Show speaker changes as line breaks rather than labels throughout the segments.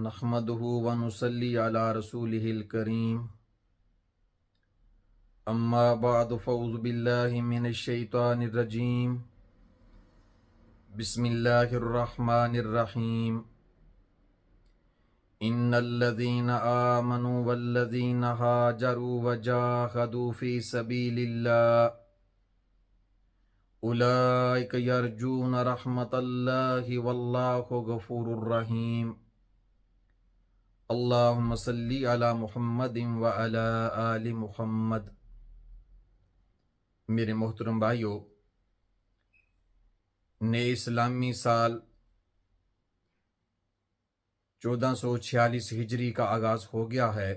نحمده ونصلي على رسوله الكريم اما بعد فاعوذ بالله من الشيطان الرجيم بسم الله الرحمن الرحيم ان الذين آمنوا والذين هاجروا وجاهدوا في سبيل الله اولئك يرجون رحمة الله والله غفور رحيم اللہم صلی علی محمد وعلی آل محمد۔ میرے محترم بھائیو، نئے اسلامی سال 1446 ہجری کا آغاز ہو گیا ہے۔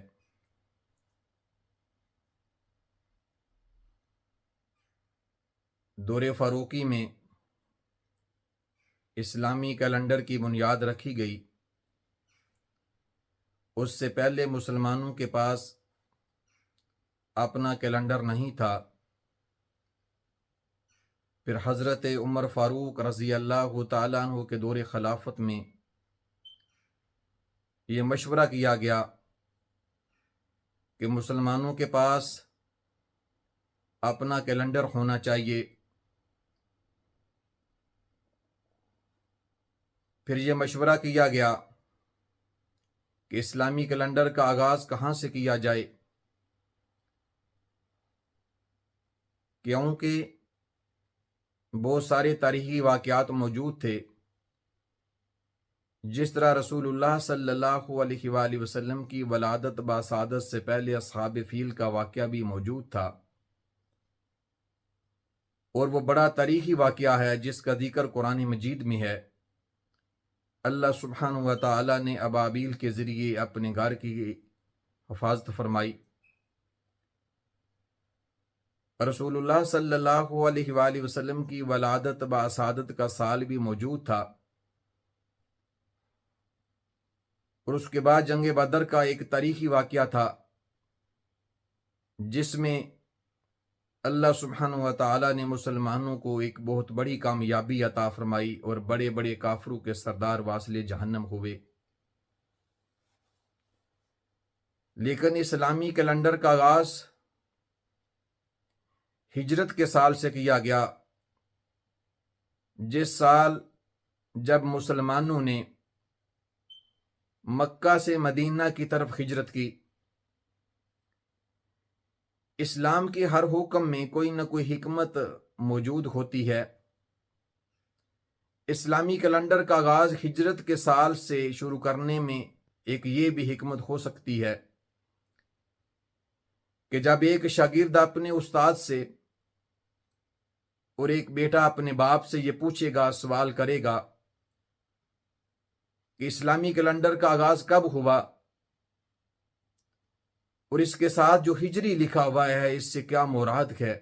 دور فاروقی میں اسلامی کیلنڈر کی بنیاد رکھی گئی۔ اس سے پہلے مسلمانوں کے پاس اپنا کیلنڈر نہیں تھا۔ پھر حضرت عمر فاروق رضی اللہ تعالیٰ عنہ کے دور خلافت میں یہ مشورہ کیا گیا کہ مسلمانوں کے پاس اپنا کیلنڈر ہونا چاہیے۔ پھر یہ مشورہ کیا گیا کہ اسلامی کیلنڈر کا آغاز کہاں سے کیا جائے، کیونکہ بہت سارے تاریخی واقعات موجود تھے۔ جس طرح رسول اللہ صلی اللہ علیہ وآلہ وسلم کی ولادت باسعادت سے پہلے اصحاب فیل کا واقعہ بھی موجود تھا، اور وہ بڑا تاریخی واقعہ ہے جس کا ذکر قرآن مجید میں ہے۔ اللہ سبحانہ و تعالی نے ابابیل کے ذریعے اپنے گھر کی حفاظت فرمائی۔ رسول اللہ صلی اللہ علیہ وآلہ وسلم کی ولادت باسعادت کا سال بھی موجود تھا، اور اس کے بعد جنگ بدر کا ایک تاریخی واقعہ تھا جس میں اللہ سبحانہ و تعالی نے مسلمانوں کو ایک بہت بڑی کامیابی عطا فرمائی اور بڑے بڑے کافروں کے سردار واصل جہنم ہوئے۔ لیکن اسلامی کیلنڈر کا آغاز ہجرت کے سال سے کیا گیا، جس سال جب مسلمانوں نے مکہ سے مدینہ کی طرف ہجرت کی۔ اسلام کے ہر حکم میں کوئی نہ کوئی حکمت موجود ہوتی ہے۔ اسلامی کیلنڈر کا آغاز ہجرت کے سال سے شروع کرنے میں ایک یہ بھی حکمت ہو سکتی ہے کہ جب ایک شاگرد اپنے استاد سے اور ایک بیٹا اپنے باپ سے یہ پوچھے گا، سوال کرے گا کہ اسلامی کیلنڈر کا آغاز کب ہوا اور اس کے ساتھ جو ہجری لکھا ہوا ہے اس سے کیا مراد ہے،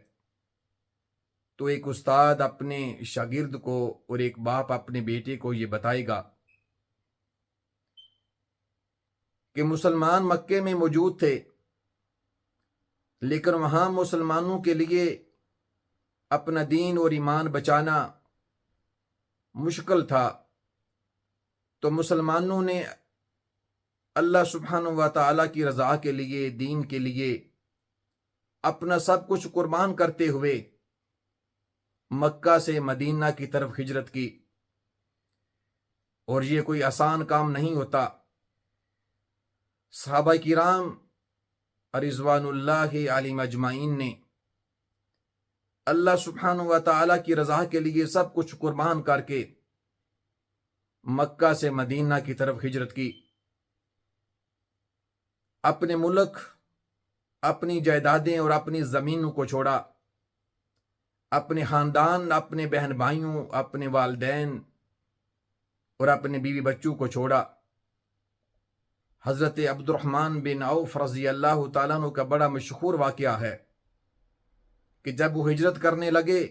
تو ایک استاد اپنے شاگرد کو اور ایک باپ اپنے بیٹے کو یہ بتائے گا کہ مسلمان مکے میں موجود تھے، لیکن وہاں مسلمانوں کے لیے اپنا دین اور ایمان بچانا مشکل تھا، تو مسلمانوں نے اللہ سبحانہ و تعالیٰ کی رضا کے لیے، دین کے لیے اپنا سب کچھ قربان کرتے ہوئے مکہ سے مدینہ کی طرف ہجرت کی۔ اور یہ کوئی آسان کام نہیں ہوتا۔ صحابہ کرام رضوان اللہ علیہم اجمعین نے اللہ سبحانہ و تعالیٰ کی رضا کے لیے سب کچھ قربان کر کے مکہ سے مدینہ کی طرف ہجرت کی۔ اپنے ملک، اپنی جائیدادیں اور اپنی زمینوں کو چھوڑا، اپنے خاندان، اپنے بہن بھائیوں، اپنے والدین اور اپنے بیوی بچوں کو چھوڑا۔ حضرت عبد الرحمن بن عوف رضی اللہ تعالیٰ عنہ کا بڑا مشہور واقعہ ہے کہ جب وہ ہجرت کرنے لگے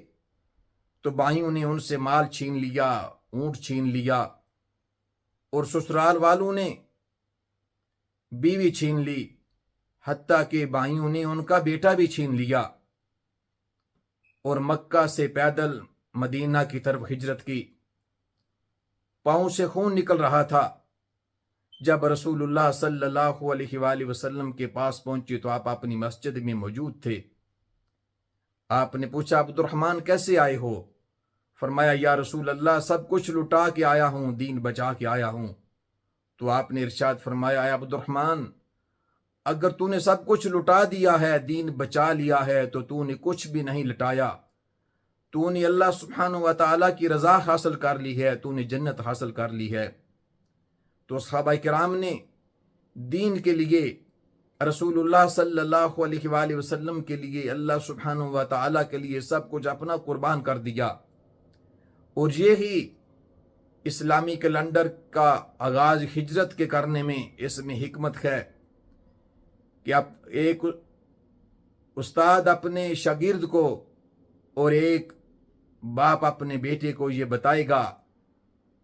تو بھائیوں نے ان سے مال چھین لیا، اونٹ چھین لیا، اور سسرال والوں نے بیوی چھین لی، حتیٰ کہ بھائیوں نے ان کا بیٹا بھی چھین لیا، اور مکہ سے پیدل مدینہ کی طرف ہجرت کی۔ پاؤں سے خون نکل رہا تھا، جب رسول صلی اللہ علیہ وآلہ وسلم کے پاس پہنچے تو آپ اپنی مسجد میں موجود تھے۔ آپ نے پوچھا عبد الرحمن کیسے آئے ہو؟ فرمایا یا رسول اللہ سب کچھ لٹا کے آیا ہوں، دین بچا کے آیا ہوں۔ تو آپ نے ارشاد فرمایا اے عبد الرحمن اگر تو نے سب کچھ لٹا دیا ہے، دین بچا لیا ہے، تو نے کچھ بھی نہیں لٹایا، تو نے اللہ سبحانہ و تعالیٰ کی رضا حاصل کر لی ہے، تو نے جنت حاصل کر لی ہے۔ تو صحابہ کرام نے دین کے لیے، رسول اللہ صلی اللہ علیہ وآلہ وسلم کے لیے، اللہ سبحانہ و تعالیٰ کے لیے سب کچھ اپنا قربان کر دیا۔ اور یہی اسلامی کیلنڈر کا آغاز ہجرت کے کرنے میں، اس میں حکمت ہے کہ اب ایک استاد اپنے شاگرد کو اور ایک باپ اپنے بیٹے کو یہ بتائے گا،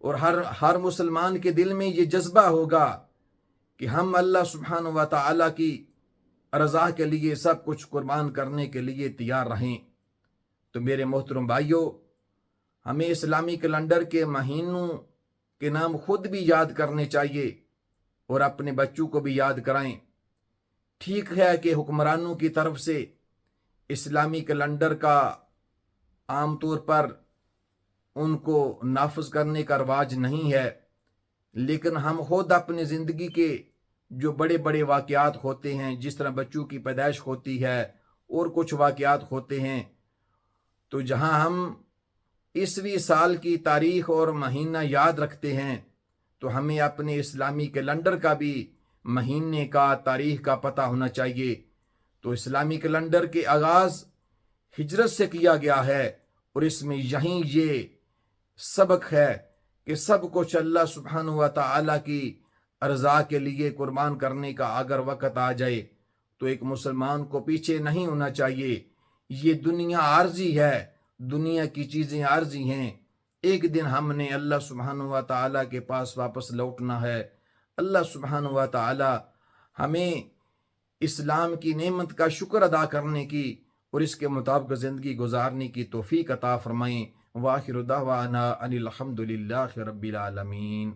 اور ہر مسلمان کے دل میں یہ جذبہ ہوگا کہ ہم اللہ سبحانہ و تعالیٰ کی رضا کے لیے سب کچھ قربان کرنے کے لیے تیار رہیں۔ تو میرے محترم بھائیوں، ہمیں اسلامی کیلنڈر کے مہینوں کے نام خود بھی یاد کرنے چاہیے اور اپنے بچوں کو بھی یاد کرائیں۔ ٹھیک ہے کہ حکمرانوں کی طرف سے اسلامی کیلنڈر کا عام طور پر ان کو نافذ کرنے کا رواج نہیں ہے، لیکن ہم خود اپنی زندگی کے جو بڑے بڑے واقعات ہوتے ہیں، جس طرح بچوں کی پیدائش ہوتی ہے اور کچھ واقعات ہوتے ہیں، تو جہاں ہم عیسوی سال کی تاریخ اور مہینہ یاد رکھتے ہیں، تو ہمیں اپنے اسلامی کیلنڈر کا بھی مہینے کا، تاریخ کا پتہ ہونا چاہیے۔ تو اسلامی کیلنڈر کے آغاز ہجرت سے کیا گیا ہے، اور اس میں یہیں یہ سبق ہے کہ سب کچھ اللہ سبحانہ و تعالیٰ کی رضا کے لیے قربان کرنے کا اگر وقت آ جائے تو ایک مسلمان کو پیچھے نہیں ہونا چاہیے۔ یہ دنیا عارضی ہے، دنیا کی چیزیں عارضی ہیں، ایک دن ہم نے اللہ سبحانہ و تعالیٰ کے پاس واپس لوٹنا ہے۔ اللہ سبحانہ و تعالیٰ ہمیں اسلام کی نعمت کا شکر ادا کرنے کی اور اس کے مطابق زندگی گزارنے کی توفیق عطا فرمائیں۔ وآخر دعوانا ان الحمد للہ رب العالمین۔